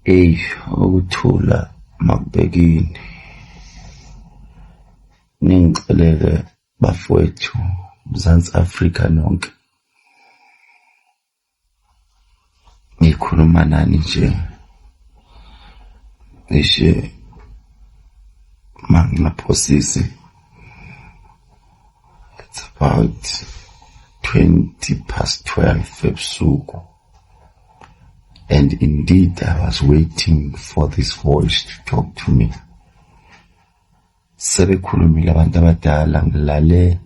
Ukuthula makubekini. Ningixolele bafowethu Mzansi Afrika nonke. Ngikhuluma nani nje. Ngisho manginaphosisi. It's about 12:20 ebusuku. And indeed, I was waiting for this voice to talk to me. Sebekhulumile abantu abadala, ngilale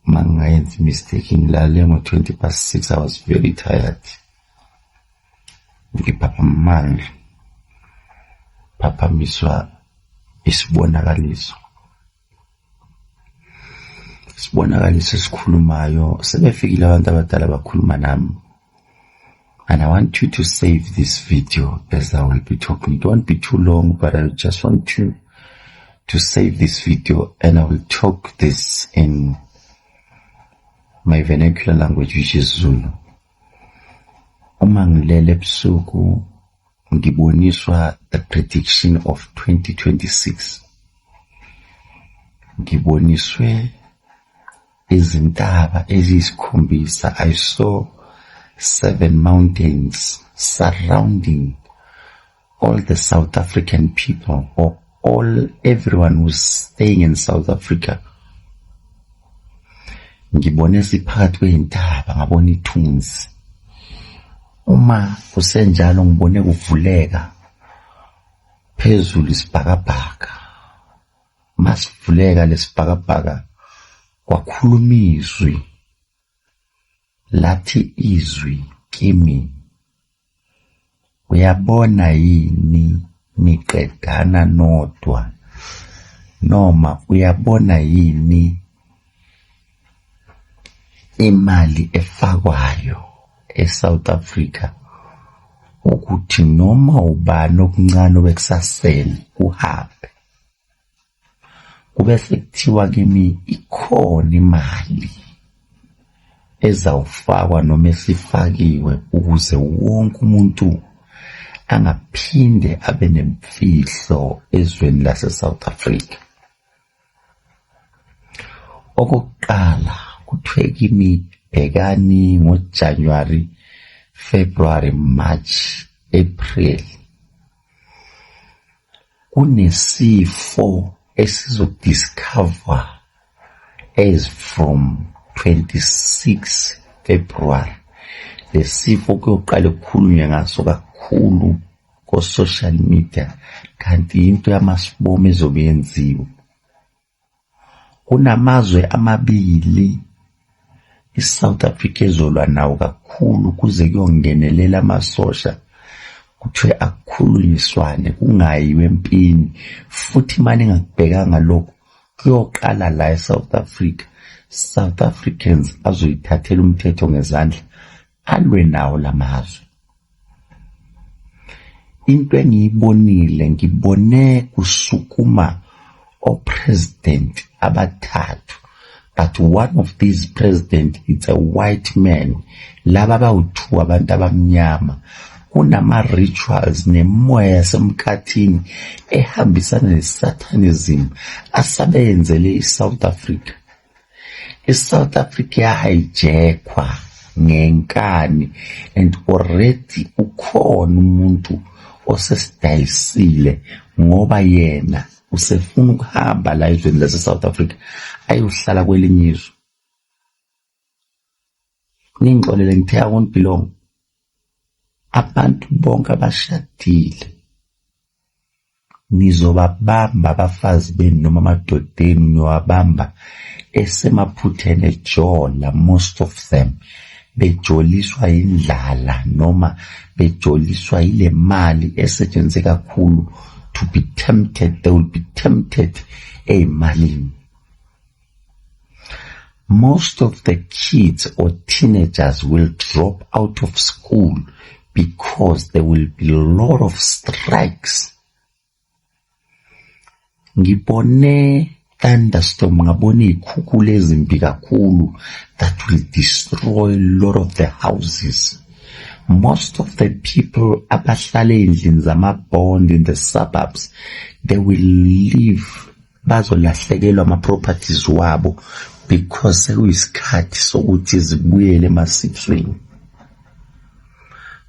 mangayenza mistake, ngilale ngo-6:20. I was very tired. Ngiphapha amandla, phaphamiswa isibonakaliso esikhulumayo. Sebefikile abantu abadala bakhuluma nami. And I want you to save this video as I will be talking. It won't be too long, but I just want you to save this video, and I will talk this in my vernacular language, which is Zulu. Uma ngilele ebusuku ngiboniswa the prediction of 2026. Ngiboniswe izintaba eziyisikhombisa. I saw 7 mountains surrounding all the South African people, or everyone who's staying in South Africa. Ngibone siphakathi kwezintaba, ngabona ithunzi. Uma kusenjalo ngibone kuvuleka phezulu isibhakabhaka. Masivuleka lesibhakabhaka kwakhuluma izwi. Lathi izwi kimi, uyabona yini niqedana nodwa? Noma uyabona yini imali efakwayo eSouth Africa ukuthi noma ubani okuncane obekusasele uhambe? Kube sekuthiwa kimi ikhona imali ezawufakwa noma esifakiwe ukuze wonke umuntu angaphinde abe nemfihlo ezweni lase-South Africa. Okokuqala kuthiwe kimi bhekani ngoJanuary, February, March, April. Kunesifo esizodiscover as from 26 February. Lesifo kuyoqala ukukhulunywa ngaso kakhulu ko-social media, kanti into yamasibomo ezobe yenziwe. Kunamazwe amabili iSouth Africa ezolwa nawo kakhulu kuze kuyongenelela amasosha, kuthiwe akukhulunyiswane kungayiwe empini. Futhi manje ngakubhekanga lokho kuyoqala la eSouth Africa. South Africans azoyithathela umthetho ngezandla alwe nawo lamazwe. Into engiyibonile, ngibone kusukuma o-president abathathu, but one of these president, it's a white man. Laba bawu-2 abantu abamnyama. Kunama-rituals nemoya yasemkhathini ehambisana ne-satanism asabenzele iSouth Africa. ISouth Africa yahijackwa ngenkani, and already ukhona umuntu osesidayisile ngoba yena usefuna ukuhamba la ezweni lase-South Africa ayohlala kwelinye izwe. Ningixolele ngithe I won't belong. Abantu bonke abashadile nizobabamba abafazi benu noma amadodeni, niyowabamba esemaphutheni ejola. Most of them bejoliswa indlala noma bejoliswa ile mali esetshenziswa kakhulu to be tempted. They will be tempted eyimalini. Most of the kids or teenagers will drop out of school because there will be a lot of strikes. Ngibone thunderstorm, ngabona izikhukhula ezimbi kakhulu that will destroy a lot of the houses. most of the people abahlala endlini zamabond in the suburbs, they will leave, bazolahlekelwa ama-properties wabo because sekuyisikhathi sokuthi zibuyele emasithweni.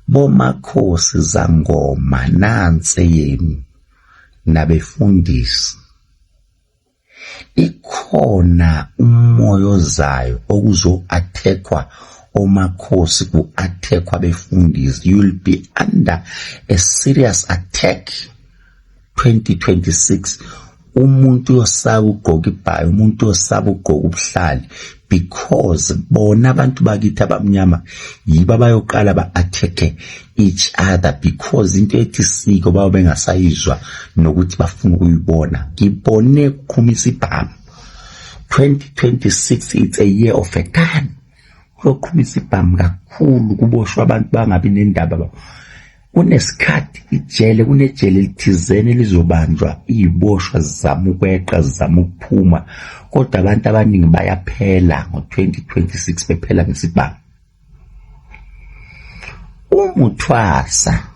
Bomakhosi zangoma nansi yenu nabefundisi. Ikhona umoya ozayo okuzo-attackwa omakhosi ku-attackwa befundisi. You'll be under a serious attack 2026. Umuntu yosaba ugqoka ibhayi, umuntu yosaba ugqoka ubuhlali, because bona abantu bakithi abamnyama yibo abayoqala ba-attack each other, because into ethi siko baba bengasayizwa nokuthi bafuna ukuyibona. Ngibone kuqhumisa ibhamu 2026, it's a year of a gun. Kuqhumisa ibhamu kakhulu, kuboshwa abantu bangabi nendaba. Kunesikhathi ijele, kunejele elithizeni elizobanjwa iziboshwa zizama ukweqa, zizama ukuphuma, kodwa abantu abaningi bayaphela ngo-2026, bephela ngesibhamu. Umuthwasa,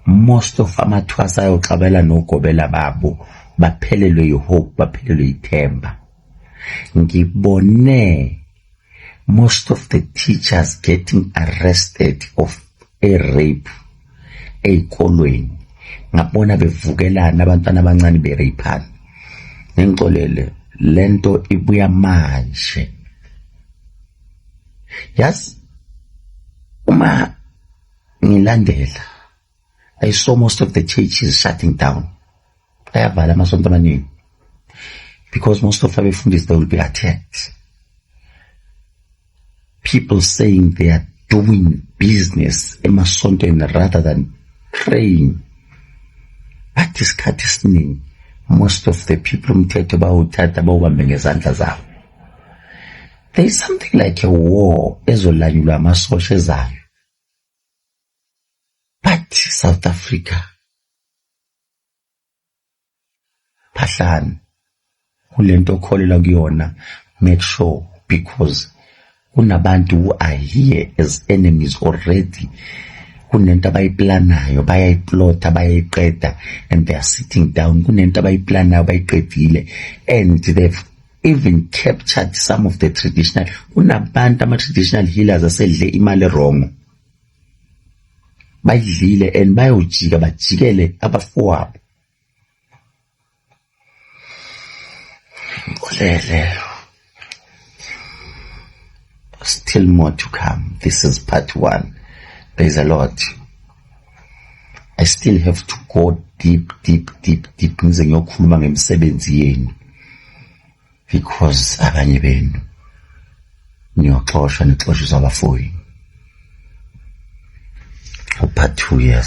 most of amathwasa ayoxabela nogobela babo, baphelelwe yihope, baphelelwe yithemba. Ngibone most of the teachers getting arrested of a rape ey'kolweni. Ngabona bevukelana abantwana abancane bereyphana. Ngixolele lento ibuya manje. Yes, uma ngilandela, I saw most of the churches shutting down. Ayavala amasonto amaningi because most of abefundisi, they will be attacked. People saying they are doing business emasontweni rather than praying. But isikhathi esiningi, most of the people umthetho bawuthatha bawubambe ngezandla zabo. There is something like a war ezolanyulwa amasosha ezayo. But South Africa, phahlana kulento okholela kuyona, make sure, because kunabantu who are here as enemies already. Kunento abayiplanayo, bayayiplota, bayayiqeda, and they are sitting down. Kunento abayiplanayo, bayiqedile, and they've even captured some of the traditional. Kunabantu ama-traditional healers asedle imali wrong. Bayidlile and bayojika, bajikele abafowabo. Still more to come. This is part 1. There's a lot. I still have to go deep. Ngize ngiyokhuluma ngemisebenzi yenu, because abanye benu niyoxoshwa, nixoshisa abafowenu. Part 2 years.